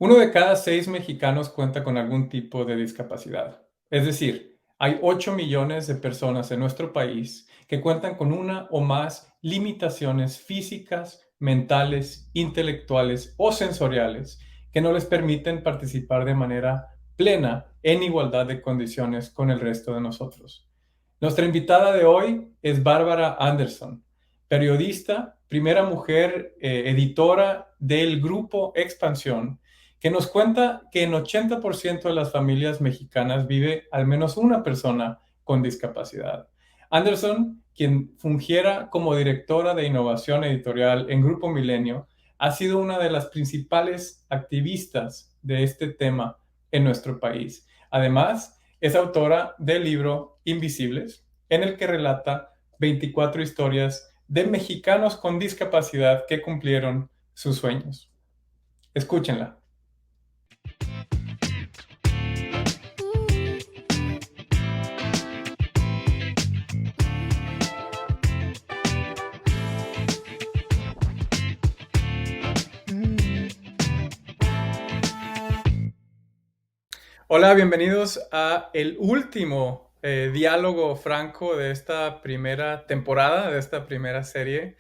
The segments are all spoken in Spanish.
Uno de cada 6 mexicanos cuenta con algún tipo de discapacidad. Es decir, hay 8 millones de personas en nuestro país que cuentan con una o más limitaciones físicas, mentales, intelectuales o sensoriales que no les permiten participar de manera plena en igualdad de condiciones con el resto de nosotros. Nuestra invitada de hoy es Bárbara Anderson, periodista, primera mujer editora del grupo Expansión, que nos cuenta que en 80% de las familias mexicanas vive al menos una persona con discapacidad. Anderson, quien fungiera como directora de innovación editorial en Grupo Milenio, ha sido una de las principales activistas de este tema en nuestro país. Además, es autora del libro Invisibles, en el que relata 24 historias de mexicanos con discapacidad que cumplieron sus sueños. Escúchenla. Hola, bienvenidos a el último diálogo franco de esta primera temporada, de esta primera serie.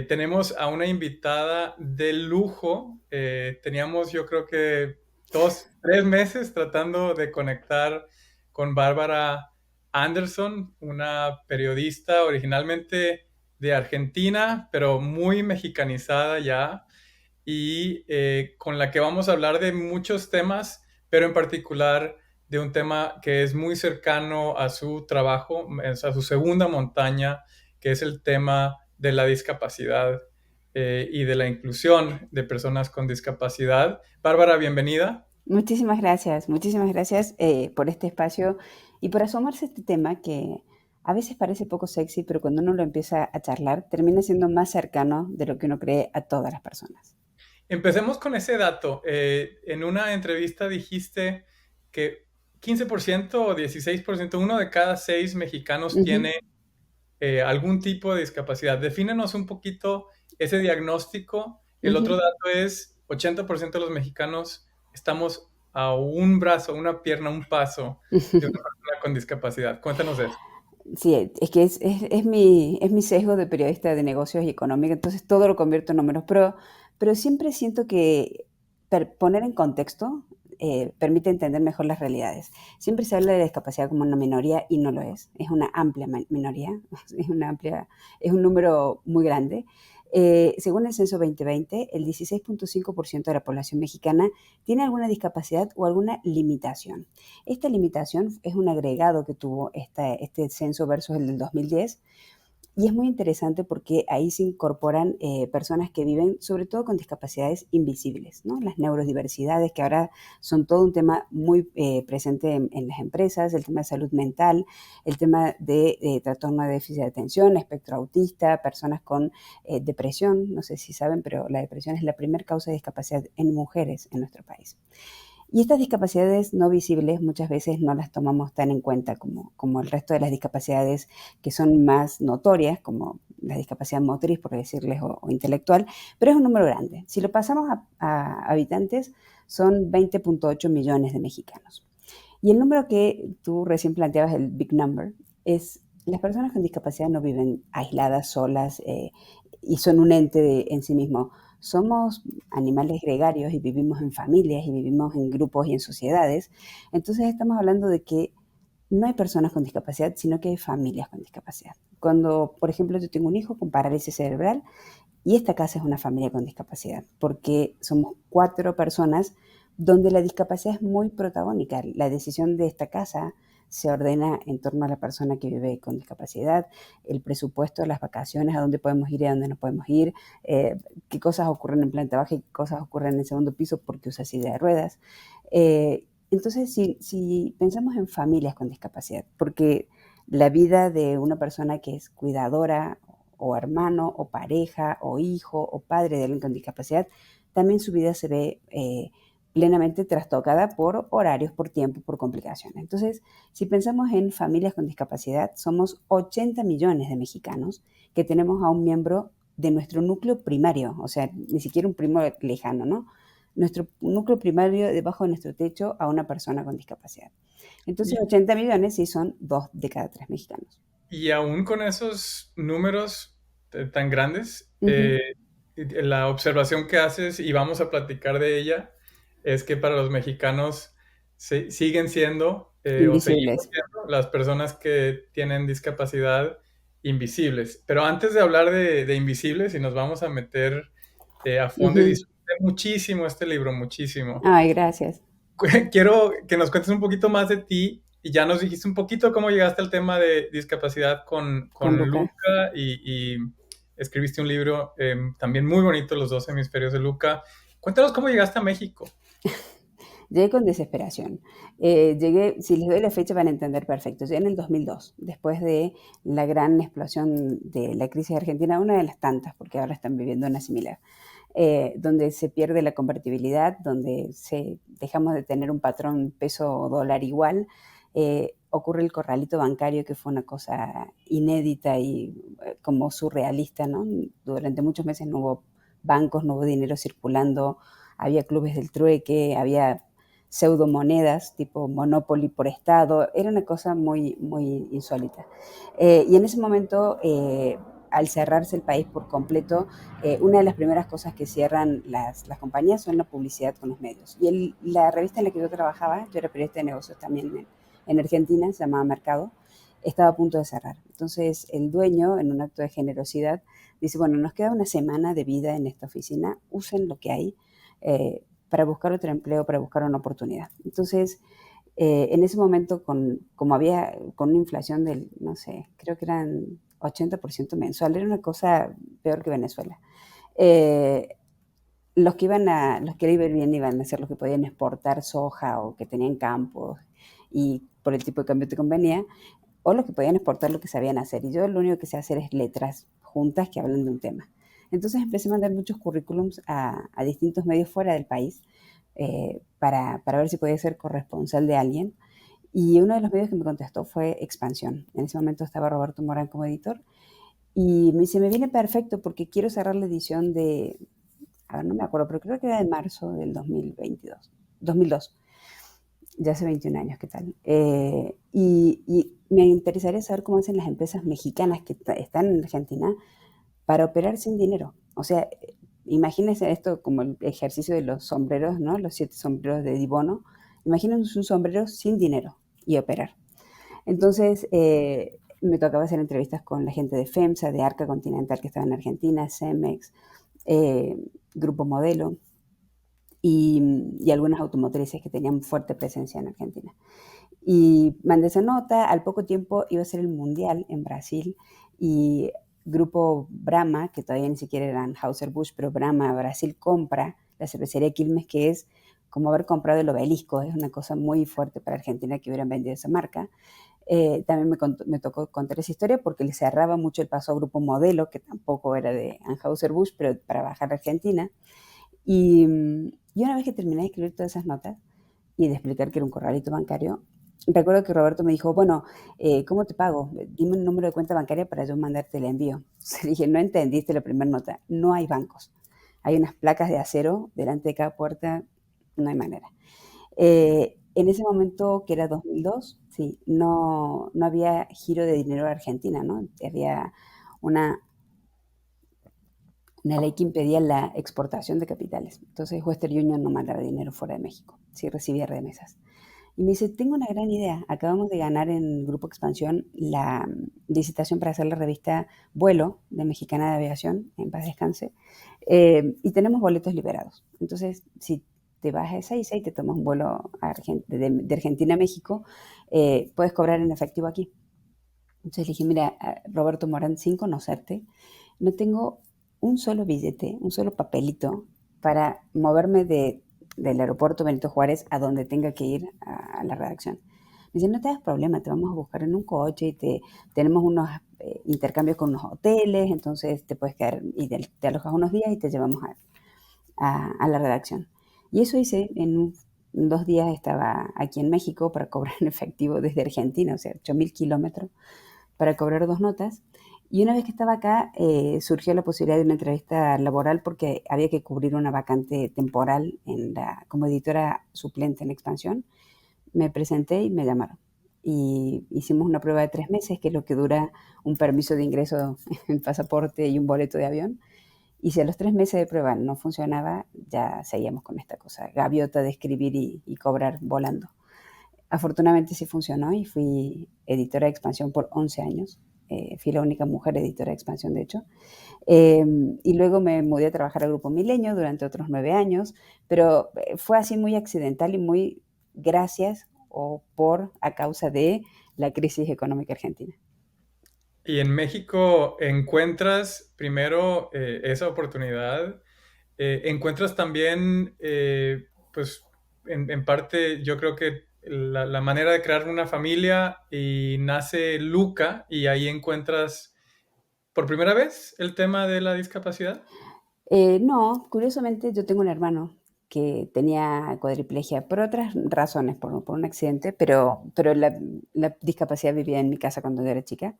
Tenemos a una invitada de lujo. Teníamos, yo creo que 2, 3 meses tratando de conectar con Bárbara Anderson, una periodista originalmente de Argentina, pero muy mexicanizada ya, y con la que vamos a hablar de muchos temas, pero en particular de un tema que es muy cercano a su trabajo, a su segunda montaña, que es el tema de la discapacidad y de la inclusión de personas con discapacidad. Bárbara, bienvenida. Muchísimas gracias por este espacio y por asomarse a este tema que a veces parece poco sexy, pero cuando uno lo empieza a charlar, termina siendo más cercano de lo que uno cree a todas las personas. Empecemos con ese dato. En una entrevista dijiste que 15% o 16%, uno de cada 6 mexicanos Ujú, tiene algún tipo de discapacidad. Defínenos un poquito ese diagnóstico. El otro ujú. dato es 80% de los mexicanos estamos a un brazo, una pierna, un paso de una persona con discapacidad. Cuéntanos de eso. Sí, es que es mi sesgo de periodista de negocios y económica, entonces todo lo convierto en números, pero siempre siento que poner en contexto permite entender mejor las realidades. Siempre se habla de la discapacidad como una minoría y no lo es una amplia minoría, es un número muy grande. Según el censo 2020, el 16.5% de la población mexicana tiene alguna discapacidad o alguna limitación. Esta limitación es un agregado que tuvo este censo versus el del 2010 y es muy interesante porque ahí se incorporan personas que viven sobre todo con discapacidades invisibles, ¿no? Las neurodiversidades que ahora son todo un tema muy presente en las empresas, el tema de salud mental, el tema de trastorno de déficit de atención, espectro autista, personas con depresión, no sé si saben, pero la depresión es la primera causa de discapacidad en mujeres en nuestro país. Y estas discapacidades no visibles muchas veces no las tomamos tan en cuenta como el resto de las discapacidades que son más notorias, como la discapacidad motriz, por decirles, o intelectual, pero es un número grande. Si lo pasamos a habitantes, son 20.8 millones de mexicanos. Y el número que tú recién planteabas, el big number, es las personas con discapacidad no viven aisladas, solas, y son un ente en sí mismo. Somos animales gregarios y vivimos en familias y vivimos en grupos y en sociedades. Entonces estamos hablando de que no hay personas con discapacidad, sino que hay familias con discapacidad. Cuando, por ejemplo, yo tengo un hijo con parálisis cerebral y esta casa es una familia con discapacidad, porque somos 4 personas donde la discapacidad es muy protagónica. La decisión de esta casa se ordena en torno a la persona que vive con discapacidad, el presupuesto, las vacaciones, a dónde podemos ir y a dónde no podemos ir, qué cosas ocurren en planta baja y qué cosas ocurren en el segundo piso porque usa silla de ruedas. Entonces, si pensamos en familias con discapacidad, porque la vida de una persona que es cuidadora o hermano o pareja o hijo o padre de alguien con discapacidad, también su vida se ve plenamente trastocada por horarios, por tiempo, por complicaciones. Entonces, si pensamos en familias con discapacidad, somos 80 millones de mexicanos que tenemos a un miembro de nuestro núcleo primario, o sea, ni siquiera un primo lejano, ¿no? nuestro núcleo primario debajo de nuestro techo a una persona con discapacidad. Entonces, Y, 80 millones sí son 2 de cada 3 mexicanos. y aún con esos números tan grandes, Ujú. la observación que haces, y vamos a platicar de ella, es que para los mexicanos siguen siendo o seguimos Invisibles. siendo las personas que tienen discapacidad invisibles. Pero antes de hablar de invisibles, y nos vamos a meter a fondo y Ujú. disfruté muchísimo este libro, muchísimo. Ay, gracias. Quiero que nos cuentes un poquito más de ti y ya nos dijiste un poquito cómo llegaste al tema de discapacidad Con con Luca. Luca y escribiste un libro también muy bonito, Los dos hemisferios de Luca. Cuéntanos cómo llegaste a México. Llegué con desesperación. Llegué, si les doy la fecha van a entender perfecto, llegué en el 2002, después de la gran explosión de la crisis argentina, una de las tantas, porque ahora están viviendo una similar, donde se pierde la convertibilidad, donde dejamos de tener un patrón peso-dólar igual, ocurre el corralito bancario, que fue una cosa inédita y como surrealista, ¿no? Durante muchos meses no hubo bancos, no hubo dinero circulando, había clubes del trueque, había pseudomonedas tipo Monopoly por estado, era una cosa muy, muy insólita. Y en ese momento, al cerrarse el país por completo, una de las primeras cosas que cierran las compañías son la publicidad con los medios. Y la revista en la que yo trabajaba, yo era periodista de negocios también en Argentina, se llamaba Mercado, estaba a punto de cerrar. Entonces el dueño, en un acto de generosidad, dice, bueno, nos queda una semana de vida en esta oficina, usen lo que hay, para buscar otro empleo, para buscar una oportunidad. Entonces, en ese momento, como había con una inflación del, no sé, creo que eran 80% mensual, era una cosa peor que Venezuela. Eh, los que iban bien iban a ser los que podían exportar soja o que tenían campos y por el tipo de cambio te convenía, o los que podían exportar lo que sabían hacer. Y yo lo único que sé hacer es letras juntas que hablan de un tema. Entonces empecé a mandar muchos currículums a distintos medios fuera del país, para ver si podía ser corresponsal de alguien. Y uno de los medios que me contestó fue Expansión. En ese momento estaba Roberto Morán como editor. Y me dice, me viene perfecto porque quiero cerrar la edición de, a ver, no me acuerdo, pero creo que era de marzo del 2022, 2002, ya hace 21 años, ¿qué tal? Y me interesaría saber cómo hacen las empresas mexicanas que están en Argentina para operar sin dinero. O sea, imagínense esto como el ejercicio de los sombreros, ¿no? Los 7 sombreros de Dibono. Imagínense un sombrero sin dinero y operar. Entonces, me tocaba hacer entrevistas con la gente de FEMSA, de Arca Continental que estaba en Argentina, Cemex, eh, Grupo Modelo y algunas automotrices que tenían fuerte presencia en Argentina. Y mandé esa nota, al poco tiempo iba a ser el Mundial en Brasil y Grupo Brahma, que todavía ni siquiera eran Anheuser-Busch, pero Brahma Brasil compra la cervecería Quilmes, que es como haber comprado el Obelisco, es una cosa muy fuerte para Argentina que hubieran vendido esa marca. También me tocó contar esa historia porque le cerraba mucho el paso a Grupo Modelo, que tampoco era de Anheuser-Busch, pero para bajar a Argentina. Y una vez que terminé de escribir todas esas notas y de explicar que era un corralito bancario, recuerdo que Roberto me dijo, bueno, ¿cómo te pago? Dime un número de cuenta bancaria para yo mandarte el envío. Entonces dije, no entendiste la primera nota, no hay bancos. Hay unas placas de acero delante de cada puerta, no hay manera. En ese momento, que era 2002, sí, no había giro de dinero a Argentina, ¿no? Había una, una ley que impedía la exportación de capitales. Entonces Western Union no mandaba dinero fuera de México, sí recibía remesas. Y me dice, tengo una gran idea, acabamos de ganar en Grupo Expansión la licitación para hacer la revista Vuelo de Mexicana de Aviación, en paz descanse, y tenemos boletos liberados. Entonces, si te vas a Ezeiza y te tomas un vuelo de Argentina a México, puedes cobrar en efectivo aquí. Entonces le dije, mira, Roberto Morán, sin conocerte, no tengo un solo billete, un solo papelito para moverme del aeropuerto Benito Juárez a donde tenga que ir a la redacción. Me dice, no te das problema, te vamos a buscar en un coche y tenemos unos intercambios con unos hoteles, entonces te puedes quedar y te alojas unos días y te llevamos a la redacción. Y eso hice, en 2 días estaba aquí en México para cobrar en efectivo desde Argentina, o sea, 8.000 kilómetros para cobrar 2 notas. Y una vez que estaba acá, surgió la posibilidad de una entrevista laboral porque había que cubrir una vacante temporal como editora suplente en Expansión. Me presenté y me llamaron. Y hicimos una prueba de 3 meses, que es lo que dura un permiso de ingreso, el pasaporte y un boleto de avión. Y si a los 3 meses de prueba no funcionaba, ya seguíamos con esta cosa, gaviota de escribir y cobrar volando. Afortunadamente sí funcionó y fui editora de Expansión por 11 años. Fui la única mujer editora de Expansión, de hecho. Eh, y luego me mudé a trabajar al Grupo Milenio durante otros 9 años, pero fue así muy accidental y muy gracias o a causa de la crisis económica argentina. Y en México encuentras primero esa oportunidad, encuentras también, pues en parte yo creo que la manera de crear una familia y nace Luca y ahí encuentras por primera vez el tema de la discapacidad. No, curiosamente yo tengo un hermano que tenía cuadriplegia por otras razones, por un accidente, pero la discapacidad vivía en mi casa cuando yo era chica.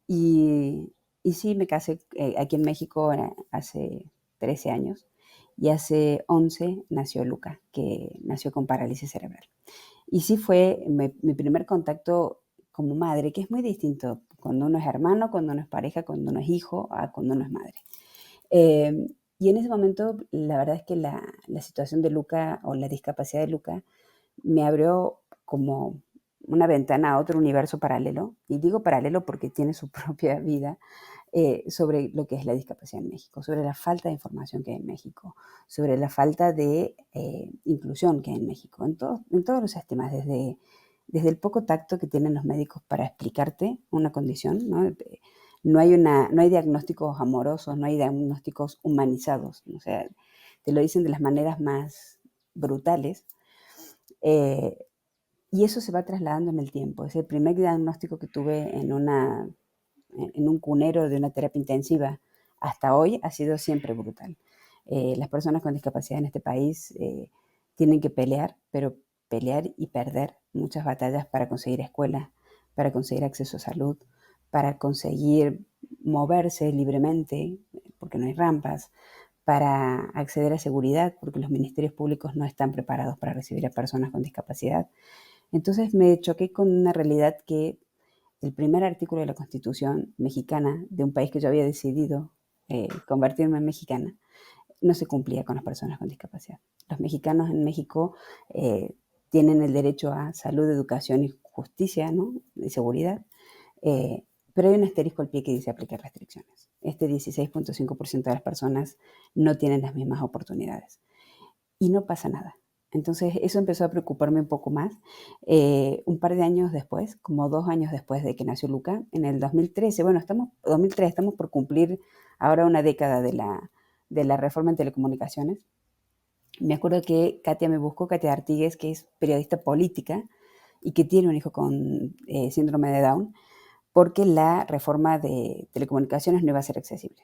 Y sí, me casé aquí en México hace 13 años y hace 11 nació Luca, que nació con parálisis cerebral. Y sí fue mi primer contacto como madre, que es muy distinto cuando uno es hermano, cuando uno es pareja, cuando uno es hijo, a cuando uno es madre. Eh, y en ese momento, la verdad es que la situación de Luca o la discapacidad de Luca me abrió como una ventana a otro universo paralelo, y digo paralelo porque tiene su propia vida, sobre lo que es la discapacidad en México, sobre la falta de información que hay en México, sobre la falta de inclusión que hay en México, en todos los sistemas, desde el poco tacto que tienen los médicos para explicarte una condición, ¿no? No hay diagnósticos amorosos, no hay diagnósticos humanizados, o sea, te lo dicen de las maneras más brutales. eh, y eso se va trasladando en el tiempo. Es el primer diagnóstico que tuve en un cunero de una terapia intensiva hasta hoy ha sido siempre brutal. Las personas con discapacidad en este país tienen que pelear, pero pelear y perder muchas batallas para conseguir escuela, para conseguir acceso a salud, para conseguir moverse libremente, porque no hay rampas, para acceder a seguridad, porque los ministerios públicos no están preparados para recibir a personas con discapacidad. Entonces me choqué con una realidad que el primer artículo de la Constitución mexicana de un país que yo había decidido convertirme en mexicana no se cumplía con las personas con discapacidad. Los mexicanos en México tienen el derecho a salud, educación y justicia, ¿no? Y seguridad, pero hay un asterisco al pie que dice aplicar restricciones. Este 16.5% de las personas no tienen las mismas oportunidades y no pasa nada. Entonces eso empezó a preocuparme un poco más. Un par de años después, como 2 años después de que nació Luca, en el 2013, bueno, 2003, estamos por cumplir ahora una década de la reforma en telecomunicaciones. Me acuerdo que Katia me buscó, Katia Artigues, que es periodista política y que tiene un hijo con síndrome de Down, porque la reforma de telecomunicaciones no iba a ser accesible.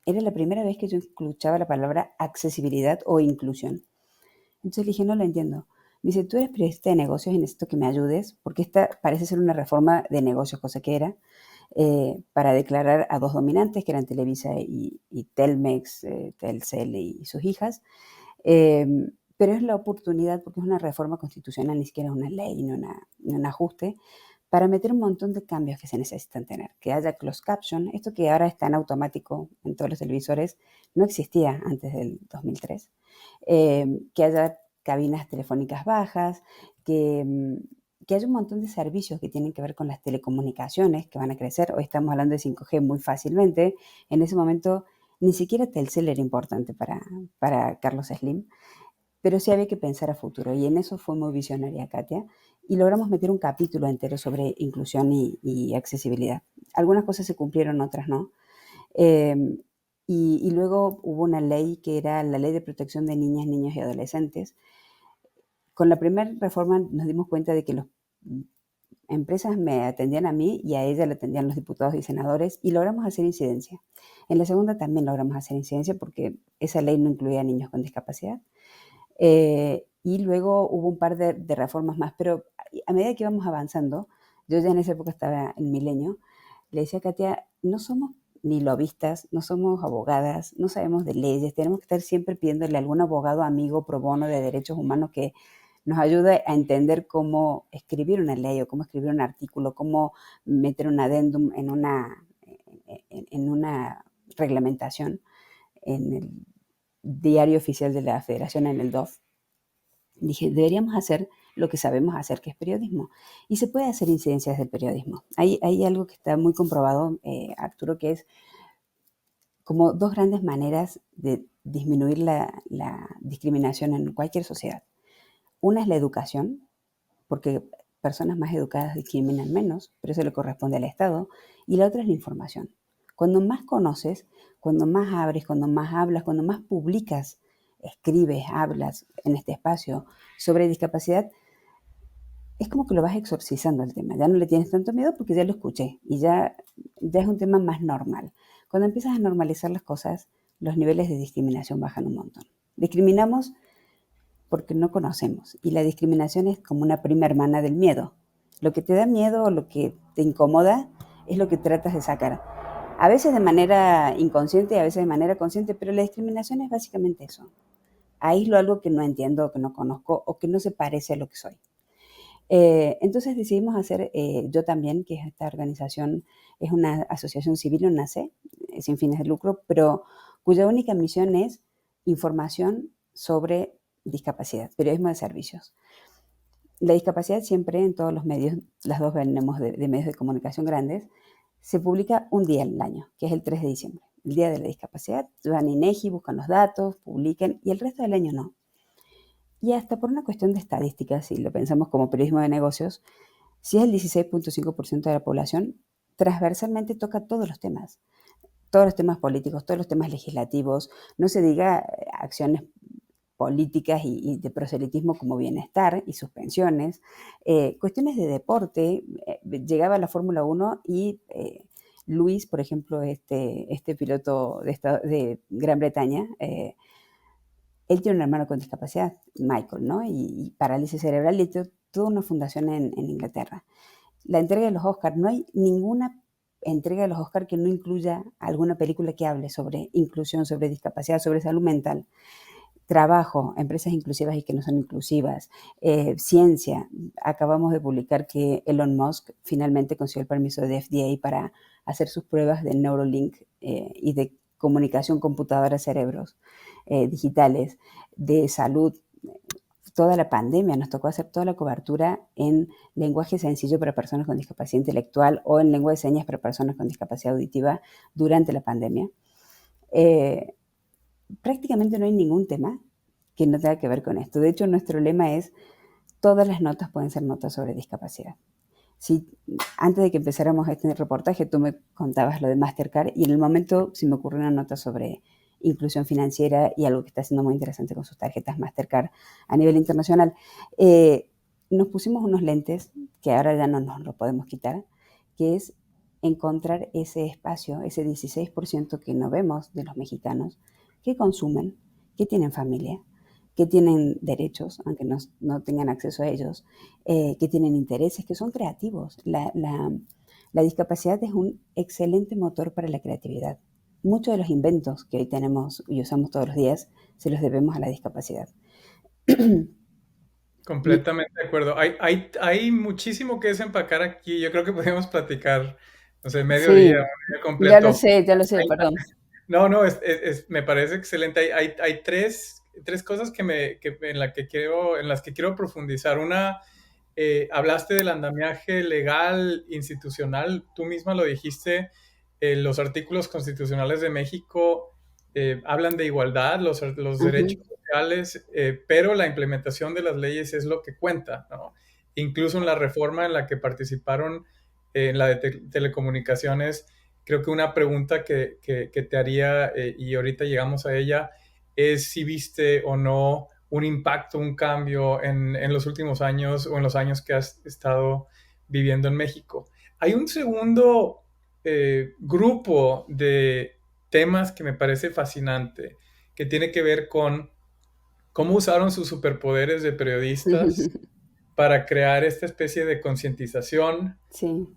Era la primera vez que yo escuchaba la palabra accesibilidad o inclusión. Entonces le dije, no lo entiendo. Me dice, tú eres periodista de negocios y necesito que me ayudes, porque esta parece ser una reforma de negocios, cosa que era, para declarar a dos dominantes, que eran Televisa y Telmex, Telcel y sus hijas. Eh, pero es la oportunidad, porque es una reforma constitucional, ni siquiera una ley, ni un ajuste, para meter un montón de cambios que se necesitan tener. Que haya closed caption, esto que ahora está en automático en todos los televisores, no existía antes del 2003. Que haya cabinas telefónicas bajas, que haya un montón de servicios que tienen que ver con las telecomunicaciones que van a crecer. Hoy estamos hablando de 5G muy fácilmente. En ese momento ni siquiera Telcel era importante para Carlos Slim, pero sí había que pensar a futuro y en eso fue muy visionaria Katia y logramos meter un capítulo entero sobre inclusión y accesibilidad. Algunas cosas se cumplieron, otras no. Eh, y luego hubo una ley que era la Ley de Protección de Niñas, Niños y Adolescentes. Con la primera reforma nos dimos cuenta de que las empresas me atendían a mí y a ella le atendían los diputados y senadores y logramos hacer incidencia. En la segunda también logramos hacer incidencia porque esa ley no incluía a niños con discapacidad. Y luego hubo un par de reformas más, pero a medida que íbamos avanzando, yo ya en esa época estaba en Milenio, le decía a Katia, no somos ni lobistas, no somos abogadas, no sabemos de leyes, tenemos que estar siempre pidiéndole a algún abogado amigo pro bono de derechos humanos que nos ayude a entender cómo escribir una ley o cómo escribir un artículo, cómo meter un adendum en una reglamentación en el diario oficial de la Federación, en el DOF. Dije, deberíamos hacer lo que sabemos hacer, que es periodismo. Y se puede hacer incidencias del periodismo. Hay algo que está muy comprobado, Arturo, que es como dos grandes maneras de disminuir la discriminación en cualquier sociedad. Una es la educación, porque personas más educadas discriminan menos, pero eso le corresponde al Estado. Y la otra es la información. Cuando más conoces, cuando más abres, cuando más hablas, cuando más publicas, escribes, hablas en este espacio sobre discapacidad, es como que lo vas exorcizando el tema. Ya no le tienes tanto miedo porque ya lo escuché y ya es un tema más normal. Cuando empiezas a normalizar las cosas, los niveles de discriminación bajan un montón. Discriminamos porque no conocemos y la discriminación es como una prima hermana del miedo. Lo que te da miedo o lo que te incomoda es lo que tratas de sacar. A veces de manera inconsciente y a veces de manera consciente, pero la discriminación es básicamente eso. Aíslo algo que no entiendo o que no conozco o que no se parece a lo que soy. Entonces decidimos hacer Yo También, que es esta organización, es una asociación civil, una AC, sin fines de lucro, pero cuya única misión es información sobre discapacidad, periodismo de servicios. La discapacidad siempre en todos los medios, las dos venimos de medios de comunicación grandes, se publica un día al año, que es el 3 de diciembre, el Día de la Discapacidad. Van a INEGI, buscan los datos, publican, y el resto del año no. Y hasta por una cuestión de estadísticas, si lo pensamos como periodismo de negocios, si es el 16.5% de la población, transversalmente toca todos los temas políticos, todos los temas legislativos, no se diga acciones políticas y de proselitismo como bienestar y sus pensiones, cuestiones de deporte, llegaba a la Fórmula 1 y Luis, por ejemplo, este piloto de Gran Bretaña, él tiene un hermano con discapacidad, Michael, ¿no? Y parálisis cerebral, y toda una fundación en Inglaterra. La entrega de los Oscars, no hay ninguna entrega de los Oscars que no incluya alguna película que hable sobre inclusión, sobre discapacidad, sobre salud mental. Trabajo, empresas inclusivas y que no son inclusivas, ciencia. Acabamos de publicar que Elon Musk finalmente consiguió el permiso de FDA para hacer sus pruebas de Neuralink y de comunicación computadora-cerebros digitales, de salud. Toda la pandemia nos tocó hacer toda la cobertura en lenguaje sencillo para personas con discapacidad intelectual o en lengua de señas para personas con discapacidad auditiva durante la pandemia. Prácticamente no hay ningún tema que no tenga que ver con esto. De hecho, nuestro lema es: todas las notas pueden ser notas sobre discapacidad. Si antes de que empezáramos este reportaje tú me contabas lo de Mastercard y en el momento se me ocurrió una nota sobre inclusión financiera y algo que está haciendo muy interesante con sus tarjetas Mastercard a nivel internacional. Nos pusimos unos lentes que ahora ya no nos lo podemos quitar, que es encontrar ese espacio, ese 16% que no vemos de los mexicanos, que consumen, que tienen familia, que tienen derechos, aunque no tengan acceso a ellos, que tienen intereses, que son creativos. La discapacidad es un excelente motor para la creatividad. Muchos de los inventos que hoy tenemos y usamos todos los días se los debemos a la discapacidad. Completamente de acuerdo. Hay muchísimo que desempacar aquí. Yo creo que podemos platicar, no sé, medio día, Sí, un día completo. ya lo sé, perdón. No, no, me parece excelente. Hay tres cosas en las que quiero profundizar. Una, hablaste del andamiaje legal, institucional. Tú misma lo dijiste. Los artículos constitucionales de México hablan de igualdad, los Ujú, derechos sociales, pero la implementación de las leyes es lo que cuenta, ¿no? Incluso en la reforma en la que participaron en la de telecomunicaciones, creo que una pregunta que te haría, y ahorita llegamos a ella, es si viste o no un impacto, un cambio en los últimos años o en los años que has estado viviendo en México. Hay un segundo grupo de temas que me parece fascinante, que tiene que ver con cómo usaron sus superpoderes de periodistas para crear esta especie de concientización, Sí.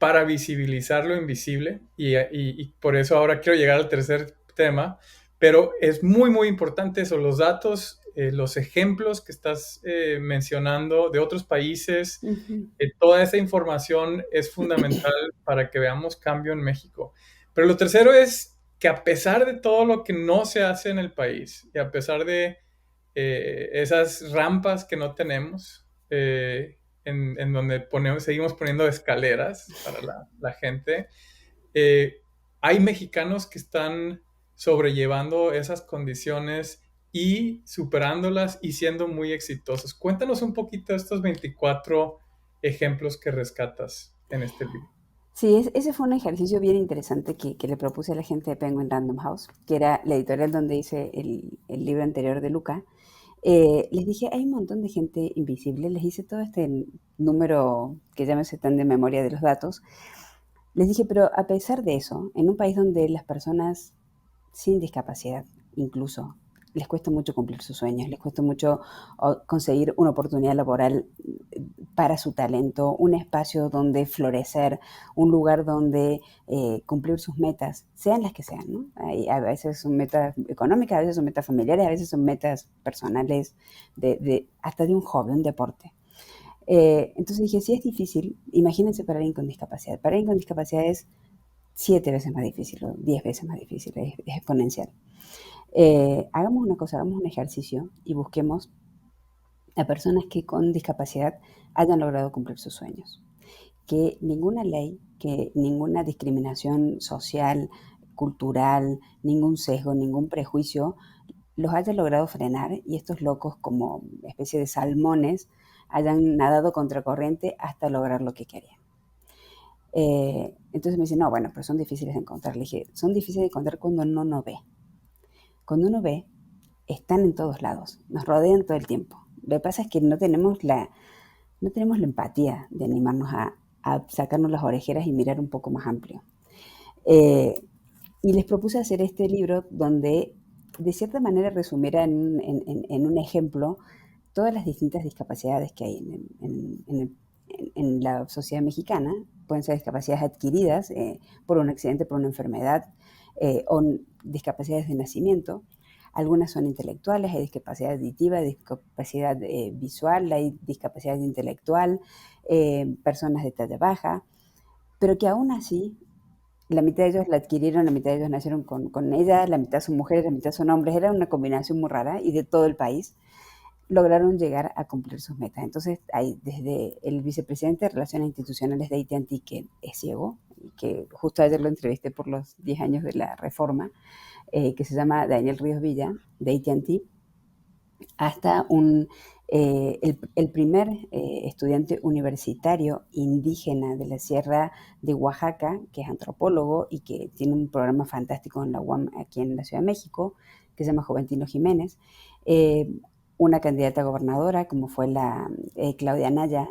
para visibilizar lo invisible y por eso ahora quiero llegar al tercer tema, pero es muy, muy importante eso, los datos, los ejemplos que estás mencionando de otros países, Ujú. toda esa información es fundamental para que veamos cambio en México. Pero lo tercero es que a pesar de todo lo que no se hace en el país y a pesar de esas rampas que no tenemos, en donde seguimos poniendo escaleras para la gente, eh, hay mexicanos que están sobrellevando esas condiciones y superándolas y siendo muy exitosos. Cuéntanos un poquito de estos 24 ejemplos que rescatas en este libro. Sí, ese fue un ejercicio bien interesante que le propuse a la gente de Penguin Random House, que era la editorial donde hice el libro anterior de Luca. Les dije, hay un montón de gente invisible, les hice todo este número que ya me sé tan de memoria de los datos. Les dije, pero a pesar de eso, en un país donde las personas sin discapacidad, incluso, les cuesta mucho cumplir sus sueños, les cuesta mucho conseguir una oportunidad laboral para su talento, un espacio donde florecer, un lugar donde cumplir sus metas, sean las que sean, ¿no? A veces son metas económicas, a veces son metas familiares, a veces son metas personales, hasta de un hobby, un deporte. Entonces dije, si es difícil, imagínense para alguien con discapacidad. Para alguien con discapacidad es 7 veces más difícil o 10 veces más difícil, es exponencial. Hagamos una cosa, hagamos un ejercicio y busquemos a personas que con discapacidad hayan logrado cumplir sus sueños. Que ninguna ley, que ninguna discriminación social, cultural, ningún sesgo, ningún prejuicio los haya logrado frenar y estos locos como especie de salmones hayan nadado contracorriente hasta lograr lo que querían. Entonces me dice, no, bueno, pero son difíciles de encontrar. Le dije, son difíciles de encontrar cuando uno no ve. Cuando uno ve, están en todos lados, nos rodean todo el tiempo. Lo que pasa es que no tenemos la empatía de animarnos a sacarnos las orejeras y mirar un poco más amplio. Eh, y les propuse hacer este libro donde, de cierta manera, resumiera en un ejemplo todas las distintas discapacidades que hay en la sociedad mexicana. Pueden ser discapacidades adquiridas por un accidente, por una enfermedad, o discapacidades de nacimiento. Algunas son intelectuales, hay discapacidad auditiva, discapacidad visual, hay discapacidad intelectual, personas de talla baja, pero que aún así la mitad de ellos la adquirieron, la mitad de ellos nacieron con ella, la mitad son mujeres, la mitad son hombres, era una combinación muy rara y de todo el país lograron llegar a cumplir sus metas. Entonces, hay desde el vicepresidente de Relaciones Institucionales de AT&T, que es ciego, y que justo ayer lo entrevisté por los 10 años de la reforma, que se llama Daniel Ríos Villa, de AT&T, hasta el primer estudiante universitario indígena de la Sierra de Oaxaca, que es antropólogo y que tiene un programa fantástico en la UAM aquí en la Ciudad de México, que se llama Juventino Jiménez. Eh, una candidata a gobernadora, como fue la Claudia Anaya,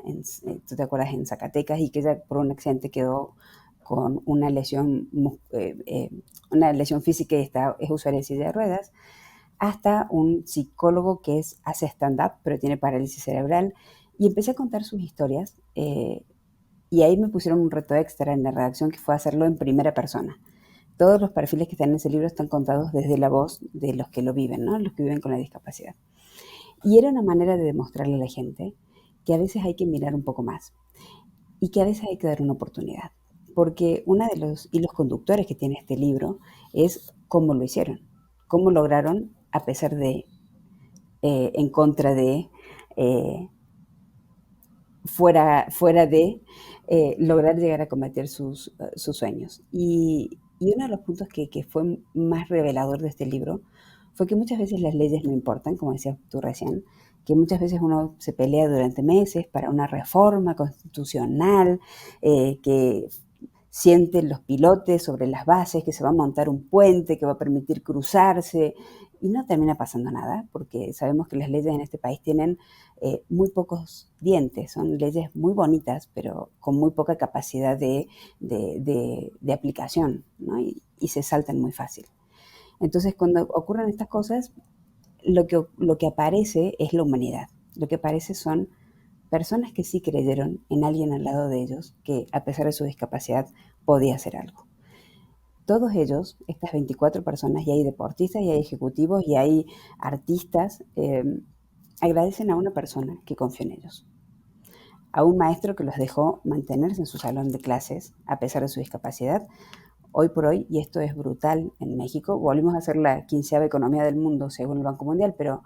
tú te acuerdas, en Zacatecas, y que ella por un accidente quedó con una lesión física y es usuaria de silla de ruedas, hasta un psicólogo que hace stand-up, pero tiene parálisis cerebral, y empecé a contar sus historias, y ahí me pusieron un reto extra en la redacción, que fue hacerlo en primera persona. Todos los perfiles que están en ese libro están contados desde la voz de los que lo viven, ¿no? Los que viven con la discapacidad. Y era una manera de demostrarle a la gente que a veces hay que mirar un poco más y que a veces hay que dar una oportunidad. Porque uno de los hilos conductores que tiene este libro es cómo lo hicieron, cómo lograron, a pesar de, en contra de, eh, fuera de, lograr llegar a cometer sus sueños. Y uno de los puntos que fue más revelador de este libro fue que muchas veces las leyes no importan, como decías tú recién, que muchas veces uno se pelea durante meses para una reforma constitucional, que sienten los pilotes sobre las bases, que se va a montar un puente que va a permitir cruzarse, y no termina pasando nada, porque sabemos que las leyes en este país tienen muy pocos dientes, son leyes muy bonitas, pero con muy poca capacidad de aplicación, ¿no? Y se saltan muy fácil. Entonces, cuando ocurren estas cosas, lo que aparece es la humanidad. Lo que aparece son personas que sí creyeron en alguien al lado de ellos que, a pesar de su discapacidad, podía hacer algo. Todos ellos, estas 24 personas, y hay deportistas, y hay ejecutivos, y hay artistas, agradecen a una persona que confió en ellos, a un maestro que los dejó mantenerse en su salón de clases a pesar de su discapacidad. Hoy por hoy, y esto es brutal en México, volvimos a ser la 15ª economía del mundo según el Banco Mundial, pero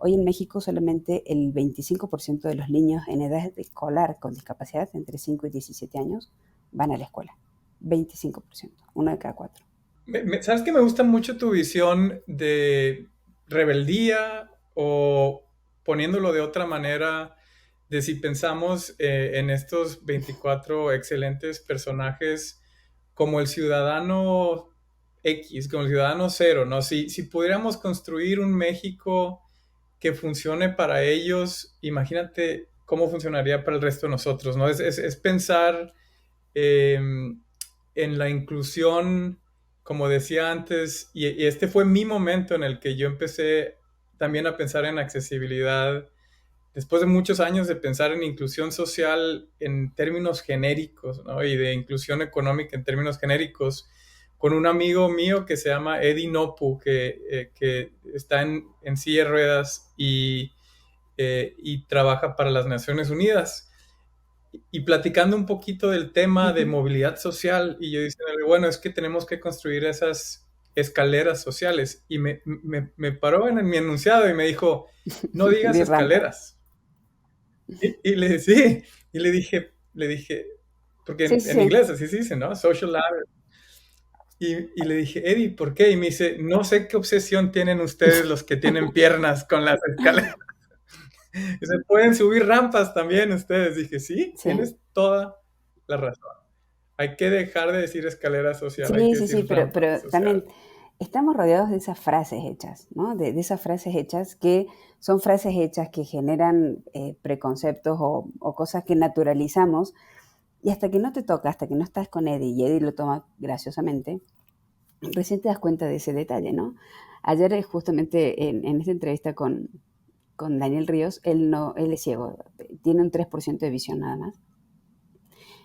hoy en México solamente el 25% de los niños en edad escolar con discapacidad, entre 5 y 17 años, van a la escuela. 25%, uno de cada cuatro. ¿Sabes que me gusta mucho tu visión de rebeldía o poniéndolo de otra manera, de si pensamos en estos 24 excelentes personajes como el ciudadano X, como el ciudadano cero, ¿no? Si pudiéramos construir un México que funcione para ellos, imagínate cómo funcionaría para el resto de nosotros, ¿no? Es pensar eh, en la inclusión, como decía antes, y este fue mi momento en el que yo empecé también a pensar en accesibilidad, después de muchos años de pensar en inclusión social en términos genéricos, ¿no? Y de inclusión económica en términos genéricos, con un amigo mío que se llama Eddie Nopu, que está en silla de ruedas y trabaja para las Naciones Unidas. Y platicando un poquito del tema de Ujú. movilidad social, y yo diciéndole, bueno, es que tenemos que construir esas escaleras sociales. Y me paró en mi enunciado y me dijo, no digas Di rampa. escaleras. Sí, y le dije, porque Sí, en sí, inglés así se dice, ¿no? Social ladder. Y le dije, Eddie, ¿por qué? Y me dice, no sé qué obsesión tienen ustedes los que tienen piernas con las escaleras. Y se pueden subir rampas también ustedes. Dije, sí, sí. tienes toda la razón. Hay que dejar de decir escalera social, hay Sí, que sí, sí, decir pero, rampa pero también social. estamos rodeados de esas frases hechas, ¿no? De esas frases hechas que son frases hechas que generan preconceptos o cosas que naturalizamos y hasta que no te toca, hasta que no estás con Eddie y Eddie lo toma graciosamente, recién te das cuenta de ese detalle, ¿no? Ayer justamente en esta entrevista con Daniel Ríos, él, no, él es ciego, tiene un 3% de visión nada más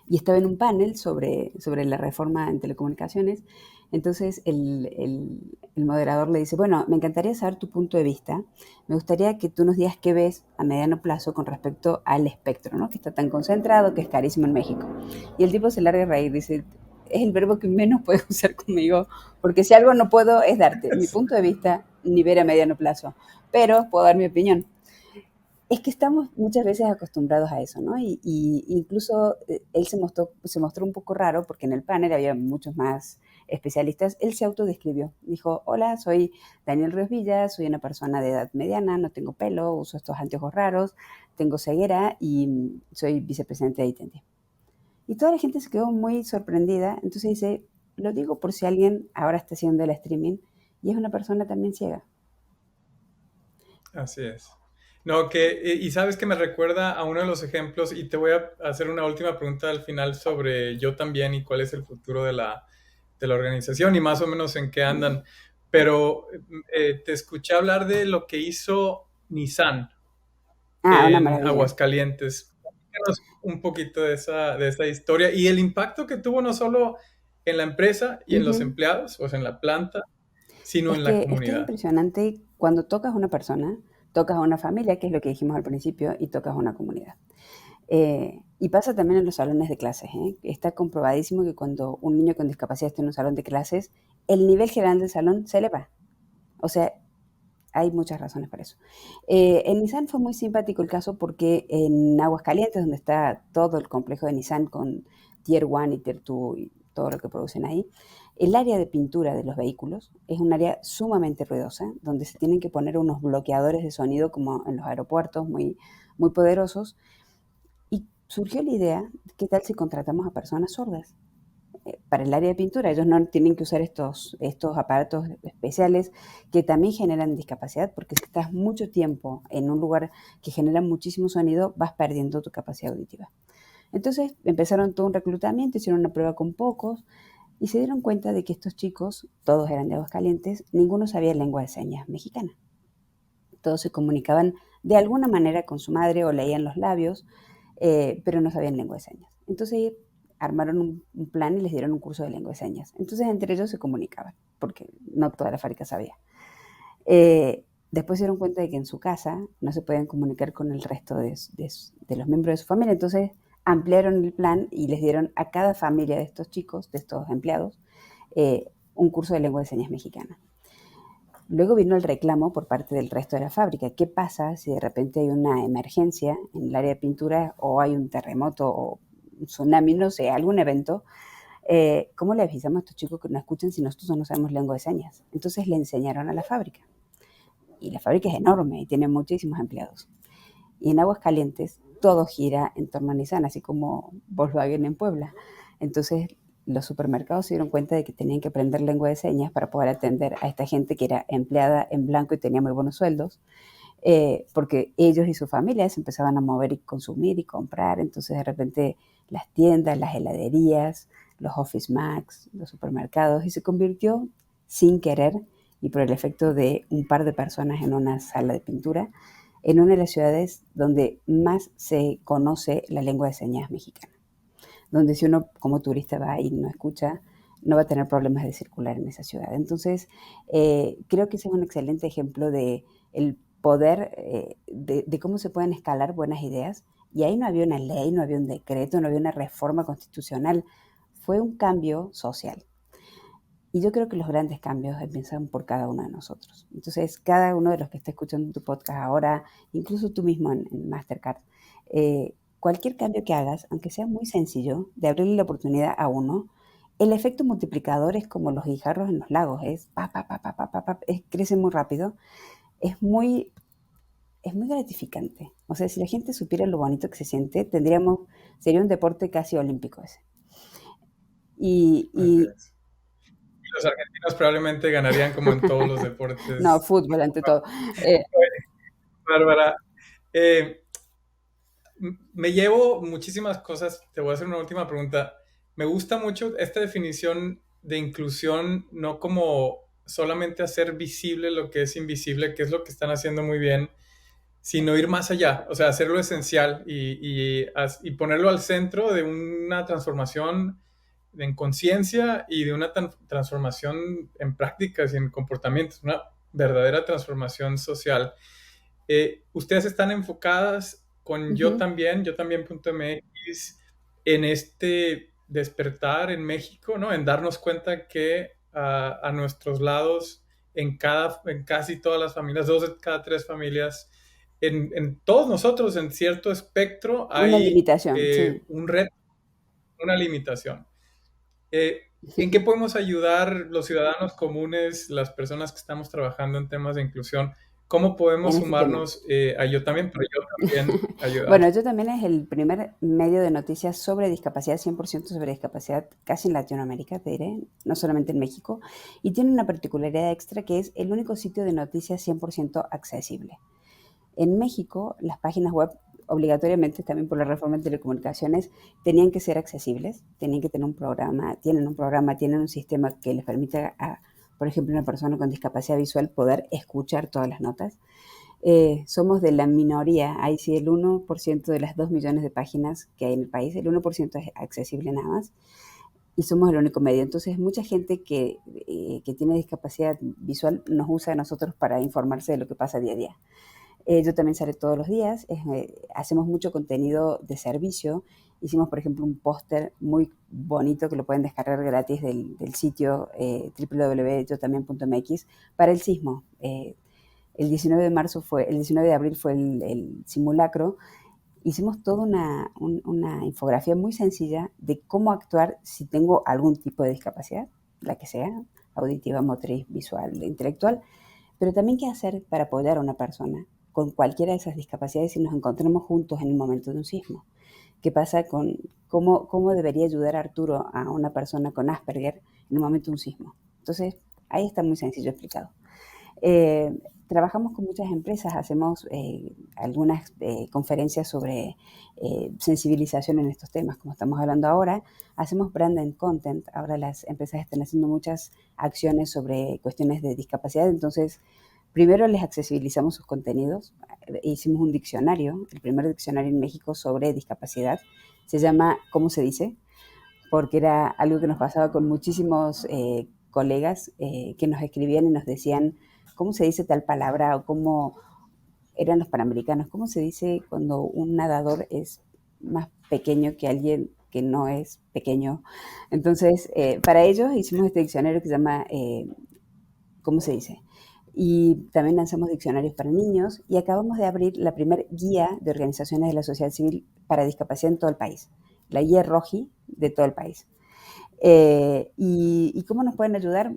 y estaba en un panel sobre la reforma en telecomunicaciones. Entonces el moderador le dice, bueno, me encantaría saber tu punto de vista. Me gustaría que tú nos digas qué ves a mediano plazo con respecto al espectro, ¿no? Que está tan concentrado, que es carísimo en México. Y el tipo se larga a reír, dice, es el verbo que menos puedes usar conmigo, porque si algo no puedo es darte mi punto de vista ni ver a mediano plazo, pero puedo dar mi opinión. Es que estamos muchas veces acostumbrados a eso, ¿no? Y incluso él se mostró un poco raro porque en el panel había muchos más especialistas. Él se autodescribió. Dijo, hola, soy Daniel Ríos Villa, soy una persona de edad mediana, no tengo pelo, uso estos anteojos raros, tengo ceguera y soy vicepresidente de ITENTI. Y toda la gente se quedó muy sorprendida. Entonces dice, lo digo por si alguien ahora está haciendo el streaming y es una persona también ciega. Así es. No, y sabes que me recuerda a uno de los ejemplos, y te voy a hacer una última pregunta al final sobre yo también y cuál es el futuro de la organización y más o menos en qué andan. Pero te escuché hablar de lo que hizo Nissan Ah, una en maravilla. Aguascalientes. Platícanos un poquito de esa historia y el impacto que tuvo no solo en la empresa y en los Ujú. empleados, o sea, en la planta, sino Es en la que es comunidad. impresionante cuando tocas a una persona, tocas a una familia, que es lo que dijimos al principio, y tocas a una comunidad. Y pasa también en los salones de clases, ¿eh? Está comprobadísimo que cuando un niño con discapacidad está en un salón de clases, el nivel general del salón se eleva. O sea, hay muchas razones para eso. En Nissan fue muy simpático el caso porque en Aguascalientes, donde está todo el complejo de Nissan con Tier 1 y Tier 2 y todo lo que producen ahí, el área de pintura de los vehículos es un área sumamente ruidosa, donde se tienen que poner unos bloqueadores de sonido como en los aeropuertos muy, muy poderosos. Y surgió la idea, ¿qué tal si contratamos a personas sordas? Para el área de pintura. Ellos no tienen que usar estos aparatos especiales que también generan discapacidad, porque si estás mucho tiempo en un lugar que genera muchísimo sonido, vas perdiendo tu capacidad auditiva. Entonces empezaron todo un reclutamiento, hicieron una prueba con pocos y se dieron cuenta de que estos chicos, todos eran de Aguascalientes, ninguno sabía lengua de señas mexicana. Todos se comunicaban de alguna manera con su madre o leían los labios, pero no sabían lengua de señas. Entonces armaron un plan y les dieron un curso de lengua de señas. Entonces entre ellos se comunicaban, porque no toda la fábrica sabía. Después se dieron cuenta de que en su casa no se podían comunicar con el resto de los miembros de su familia. Entonces ampliaron el plan y les dieron a cada familia de estos chicos, de estos empleados, un curso de lengua de señas mexicana. Luego vino el reclamo por parte del resto de la fábrica. ¿Qué pasa si de repente hay una emergencia en el área de pintura o hay un terremoto o un tsunami, no sé, algún evento? ¿Cómo le avisamos a estos chicos que no escuchen si nosotros no sabemos lengua de señas? Entonces le enseñaron a la fábrica. Y la fábrica es enorme y tiene muchísimos empleados. Y en Aguascalientes todo gira en torno a Nissan, así como Volkswagen en Puebla. Entonces los supermercados se dieron cuenta de que tenían que aprender lengua de señas para poder atender a esta gente que era empleada en blanco y tenía muy buenos sueldos, porque ellos y sus familias se empezaban a mover y consumir y comprar. Entonces de repente las tiendas, las heladerías, los Office Max, los supermercados, y se convirtió sin querer y por el efecto de un par de personas en una sala de pintura, en una de las ciudades donde más se conoce la lengua de señas mexicana, donde si uno como turista va y no escucha, no va a tener problemas de circular en esa ciudad. Entonces, creo que ese es un excelente ejemplo de el poder, de cómo se pueden escalar buenas ideas. Y ahí no había una ley, no había un decreto, no había una reforma constitucional, fue un cambio social. Y yo creo que los grandes cambios empiezan por cada uno de nosotros. Entonces, cada uno de los que está escuchando tu podcast ahora, incluso tú mismo en Mastercard, cualquier cambio que hagas, aunque sea muy sencillo, de abrirle la oportunidad a uno, el efecto multiplicador es como los guijarros en los lagos, es pa, pa, pa, pa, pa, pa, pa, crece muy rápido, es muy, es muy gratificante. O sea, si la gente supiera lo bonito que se siente, sería un deporte casi olímpico ese. Y, Así y es. Y los argentinos probablemente ganarían como en todos los no, deportes. fútbol ante todo. Oye, Bárbara, eh, me llevo muchísimas cosas. Te voy a hacer una última pregunta. Me gusta mucho esta definición de inclusión, no como solamente hacer visible lo que es invisible, que es lo que están haciendo muy bien, sino ir más allá, o sea, hacerlo esencial y ponerlo al centro de una transformación en conciencia y de una transformación en prácticas y en comportamientos, una verdadera transformación social. Ustedes están enfocadas con Ujú. Yo también.mx, en este despertar en México, ¿no? En darnos cuenta que a nuestros lados, en casi todas las familias, dos de cada tres familias, en todos nosotros, en cierto espectro, Una hay limitación, sí. un reto, una limitación. ¿En qué podemos ayudar los ciudadanos comunes, las personas que estamos trabajando en temas de inclusión? ¿Cómo En podemos este tema. sumarnos a Yo también, pero Yo también Bueno, ayudar? Yo también es el primer medio de noticias sobre discapacidad, 100% sobre discapacidad, casi en Latinoamérica, te diré, no solamente en México, y tiene una particularidad extra que es el único sitio de noticias 100% accesible. En México, las páginas web, obligatoriamente también por la reforma de telecomunicaciones, tenían que ser accesibles, tenían que tener un programa, tienen un sistema que les permite a, por ejemplo, una persona con discapacidad visual poder escuchar todas las notas. Somos de la minoría, hay sí el 1% de las 2 millones de páginas que hay en el país, el 1% es accesible nada más, y somos el único medio. Entonces, mucha gente que tiene discapacidad visual nos usa a nosotros para informarse de lo que pasa día a día. Yo también sale todos los días, hacemos mucho contenido de servicio. Hicimos, por ejemplo, un póster muy bonito que lo pueden descargar gratis del sitio www.yotambién.mx para el sismo. El 19 de abril fue el simulacro. Hicimos toda una infografía muy sencilla de cómo actuar si tengo algún tipo de discapacidad, la que sea, auditiva, motriz, visual, intelectual, pero también qué hacer para apoyar a una persona con cualquiera de esas discapacidades si nos encontramos juntos en el momento de un sismo. ¿Qué pasa con cómo debería ayudar Arturo a una persona con Asperger en el momento de un sismo? Entonces, ahí está muy sencillo explicado. Eh, Trabajamos con muchas empresas, hacemos algunas conferencias sobre sensibilización en estos temas, como estamos hablando ahora. Hacemos brand and content. Ahora las empresas están haciendo muchas acciones sobre cuestiones de discapacidad. Entonces, primero les accesibilizamos sus contenidos. hicimos un diccionario, el primer diccionario en México sobre discapacidad. Se llama ¿Cómo se dice? Porque era algo que nos pasaba con muchísimos colegas que nos escribían y nos decían cómo se dice tal palabra o cómo eran los panamericanos, cómo se dice cuando un nadador es más pequeño que alguien que no es pequeño. Entonces, para ellos hicimos este diccionario que se llama ¿cómo se dice? Y también lanzamos diccionarios para niños y acabamos de abrir la primer guía de organizaciones de la sociedad civil para discapacidad en todo el país, la guía ROGI de todo el país. ¿Y cómo nos pueden ayudar?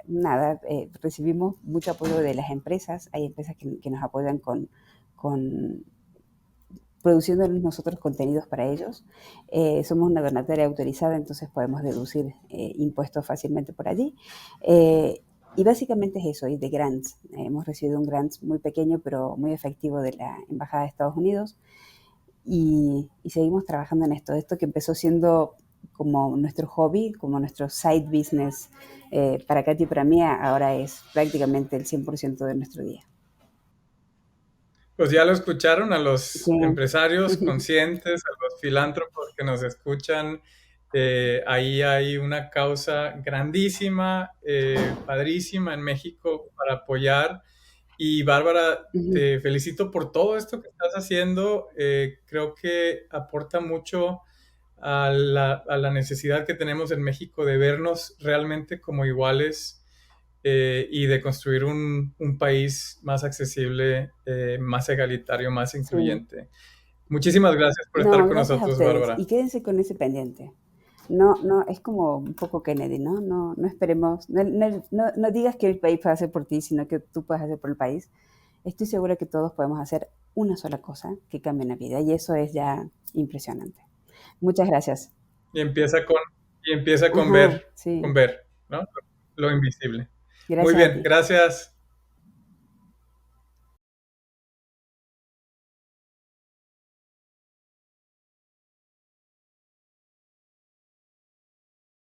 Nada, recibimos mucho apoyo de las empresas, hay empresas que nos apoyan con produciendo nosotros contenidos para ellos. Somos una donataria autorizada, entonces podemos deducir impuestos fácilmente por allí. Y básicamente es eso, y de grants. Hemos recibido un grant muy pequeño, pero muy efectivo de la Embajada de Estados Unidos. Y seguimos trabajando en esto que empezó siendo como nuestro hobby, como nuestro side business para Katy y para mí, ahora es prácticamente el 100% de nuestro día. Pues ya lo escucharon a Sí. los empresarios conscientes, a los filántropos que nos escuchan. Ahí hay una causa grandísima, padrísima en México para apoyar. Y Bárbara, Ujú. te felicito por todo esto que estás haciendo. Creo que aporta mucho a la necesidad que tenemos en México de vernos realmente como iguales y de construir un país más accesible, más egalitario, más Sí. incluyente. Muchísimas gracias por estar No, con gracias a nosotros, ustedes. Y Bárbara. quédense con ese pendiente. No, no, es como un poco Kennedy, ¿no? No, no esperemos, no digas que el país puede hacer por ti, sino que tú puedes hacer por el país. Estoy segura que todos podemos hacer una sola cosa que cambie la vida y eso es ya impresionante. Muchas gracias. Y empieza con, y empieza Ajá, con sí. ver, ¿no? Lo invisible. Muy Gracias a bien, ti. gracias.